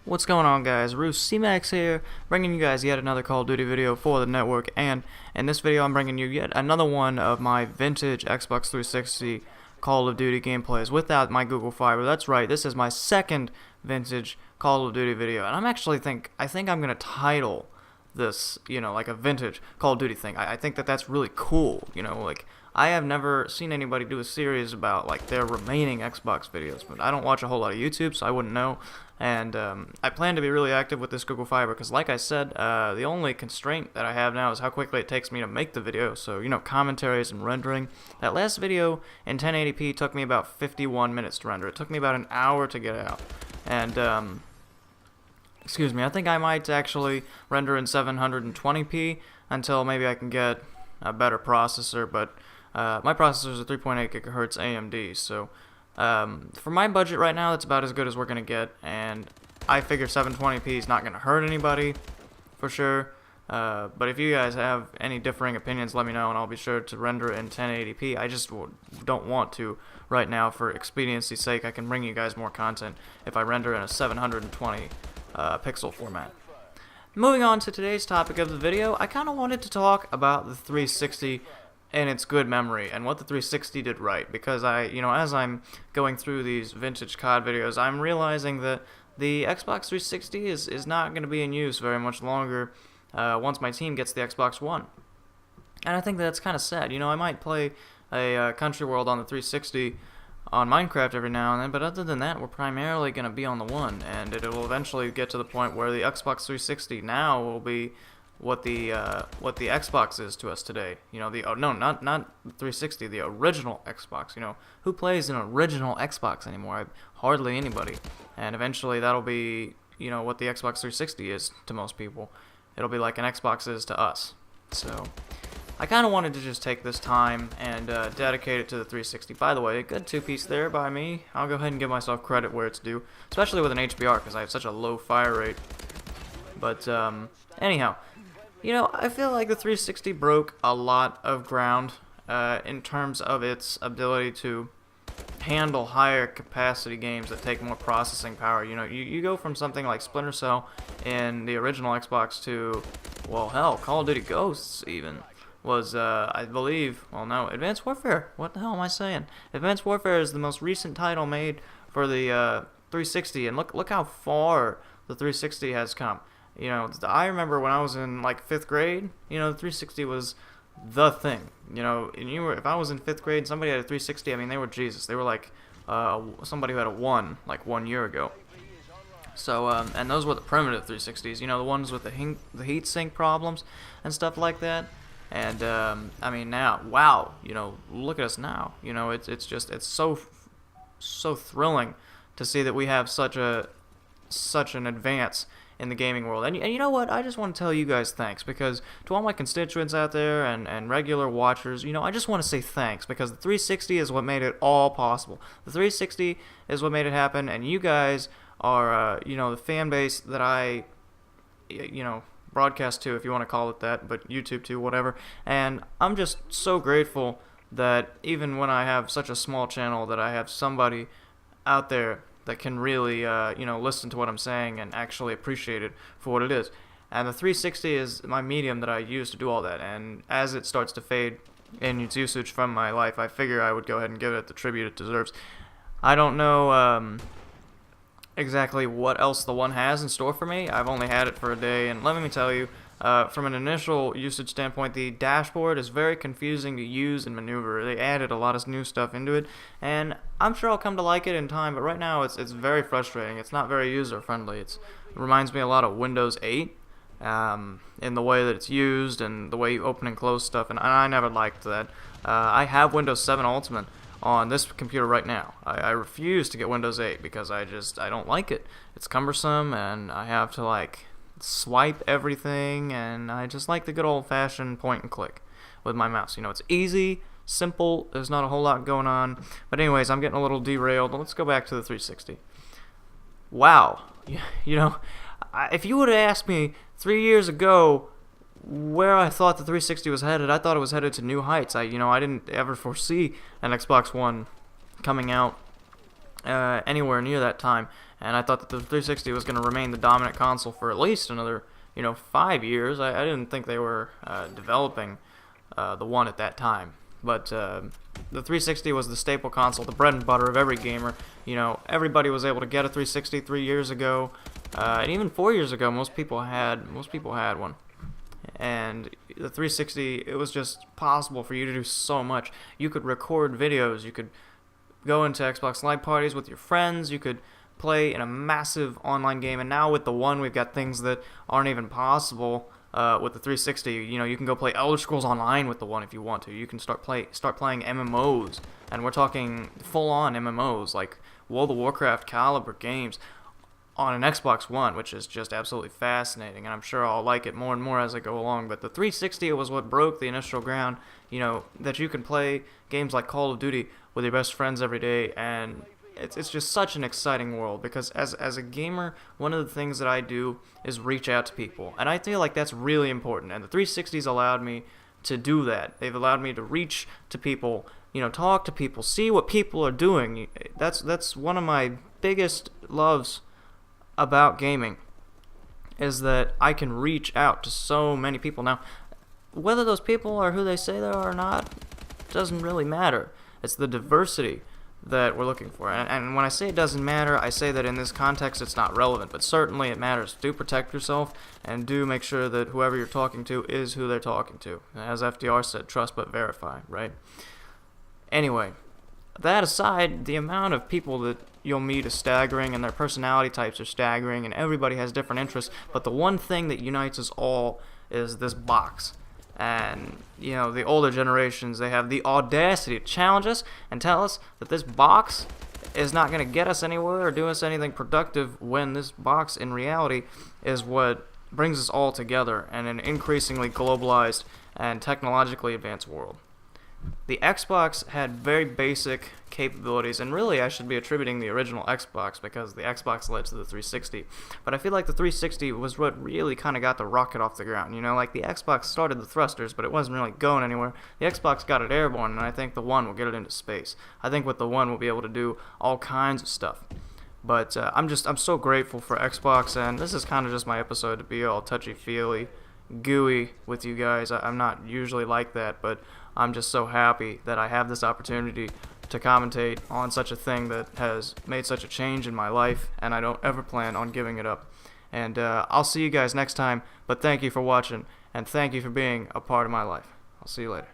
What's going on, guys? Roos C-Max here, bringing you guys yet another Call of Duty video for the network, and in this video I'm bringing you yet another one of my vintage Xbox 360 Call of Duty gameplays without my Google Fiber. That's right, this is my second vintage Call of Duty video, and I think I'm gonna title this, like a vintage Call of Duty thing. I think that's really cool, like I have never seen anybody do a series about like their remaining Xbox videos, but I don't watch a whole lot of YouTube, so I wouldn't know. And I plan to be really active with this Google Fiber because, like I said, the only constraint that I have now is how quickly it takes me to make the video. So, commentaries and rendering. That last video in 1080p took me about 51 minutes to render. It took me about an hour to get out. And, excuse me, I think I might actually render in 720p until maybe I can get a better processor. But my processor is a 3.8 gigahertz AMD, so for my budget right now, that's about as good as we're going to get, and I figure 720p is not going to hurt anybody, for sure, but if you guys have any differing opinions, let me know, and I'll be sure to render it in 1080p. I just don't want to right now for expediency's sake. I can bring you guys more content if I render in a 720 pixel format. Moving on to today's topic of the video, I kind of wanted to talk about the 360 and its good memory and what the 360 did right, because as I'm going through these vintage COD videos, I'm realizing that the Xbox 360 is not going to be in use very much longer once my team gets the Xbox One. And I think that's kind of sad. I might play a Country World on the 360 on Minecraft every now and then, but other than that, we're primarily going to be on the One, and it will eventually get to the point where the Xbox 360 now will be what the Xbox is to us today. Not 360, the original Xbox. Who plays an original Xbox anymore? Hardly anybody. And eventually that'll be, what the Xbox 360 is to most people. It'll be like an Xbox is to us. So I kind of wanted to just take this time and dedicate it to the 360. By the way, a good two-piece there by me. I'll go ahead and give myself credit where it's due, especially with an HBR because I have such a low fire rate. But anyhow, I feel like the 360 broke a lot of ground in terms of its ability to handle higher capacity games that take more processing power. You go from something like Splinter Cell in the original Xbox to, well, hell, Call of Duty Ghosts even was, I believe, well, no, Advanced Warfare. What the hell am I saying? Advanced Warfare is the most recent title made for the 360, and look how far the 360 has come. I remember when I was in like 5th grade, the 360 was the thing. If I was in 5th grade and somebody had a 360, I mean, they were Jesus. They were like somebody who had a 1 like 1 year ago. So, and those were the primitive 360s, the ones with the heat sink problems and stuff like that. And I mean, now, wow, look at us now. It's so thrilling to see that we have such an advance in the gaming world. And you know what? I just want to tell you guys thanks, because to all my constituents out there and regular watchers, I just want to say thanks, because the 360 is what made it all possible. The 360 is what made it happen, and you guys are, the fan base that I, broadcast to, if you want to call it that, but YouTube too, whatever. And I'm just so grateful that even when I have such a small channel, that I have somebody out there that can really, listen to what I'm saying and actually appreciate it for what it is. And the 360 is my medium that I use to do all that. And as it starts to fade in its usage from my life, I figure I would go ahead and give it the tribute it deserves. I don't know exactly what else the One has in store for me. I've only had it for a day, and let me tell you, from an initial usage standpoint, the dashboard is very confusing to use and maneuver. They added a lot of new stuff into it, and I'm sure I'll come to like it in time, but right now it's very frustrating. It's not very user-friendly. It reminds me a lot of Windows 8 in the way that it's used and the way you open and close stuff, and I never liked that. I have Windows 7 Ultimate on this computer right now. I refuse to get Windows 8 because I don't like it. It's cumbersome, and I have to swipe everything, and I just like the good old-fashioned point and click with my mouse. It's easy, simple, there's not a whole lot going on. But anyways, I'm getting a little derailed. Let's go back to the 360. Wow. If you would have asked me 3 years ago where I thought the 360 was headed, I thought it was headed to new heights. I didn't ever foresee an Xbox One coming out anywhere near that time, and I thought that the 360 was going to remain the dominant console for at least another 5 years. I didn't think they were developing the one at that time. But the 360 was the staple console, the bread and butter of every gamer. Everybody was able to get a 360 3 years ago, and even 4 years ago, most people had one. And the 360, it was just possible for you to do so much. You could record videos, you could go into Xbox Live parties with your friends, you could play in a massive online game, and now with the One, we've got things that aren't even possible. With the 360, you can go play Elder Scrolls Online with the One if you want to. You can start playing MMOs, and we're talking full-on MMOs like World of Warcraft caliber games on an Xbox One, which is just absolutely fascinating, and I'm sure I'll like it more and more as I go along. But the 360 was what broke the initial ground, that you can play games like Call of Duty with your best friends every day, and it's just such an exciting world, because as a gamer, one of the things that I do is reach out to people, and I feel like that's really important, and the 360's allowed me to do that. They've allowed me to reach to people, talk to people, see what people are doing. That's one of my biggest loves about gaming, is that I can reach out to so many people. Now, whether those people are who they say they are or not doesn't really matter. It's the diversity that we're looking for. And when I say it doesn't matter, I say that in this context it's not relevant, but certainly it matters. Do protect yourself, and do make sure that whoever you're talking to is who they're talking to. As FDR said, trust but verify, right? Anyway, that aside, the amount of people that you'll meet is staggering, and their personality types are staggering, and everybody has different interests, but the one thing that unites us all is this box. And, the older generations, they have the audacity to challenge us and tell us that this box is not going to get us anywhere or do us anything productive, when this box, in reality, is what brings us all together in an increasingly globalized and technologically advanced world. The Xbox had very basic capabilities, and really I should be attributing the original Xbox, because the Xbox led to the 360. But I feel like the 360 was what really kind of got the rocket off the ground. Like the Xbox started the thrusters, but it wasn't really going anywhere. The Xbox got it airborne, and I think the One will get it into space. I think with the One we'll be able to do all kinds of stuff. But I'm so grateful for Xbox, and this is kind of just my episode to be all touchy-feely, gooey with you guys. I'm not usually like that, but I'm just so happy that I have this opportunity to commentate on such a thing that has made such a change in my life, and I don't ever plan on giving it up. And I'll see you guys next time, but thank you for watching, and thank you for being a part of my life. I'll see you later.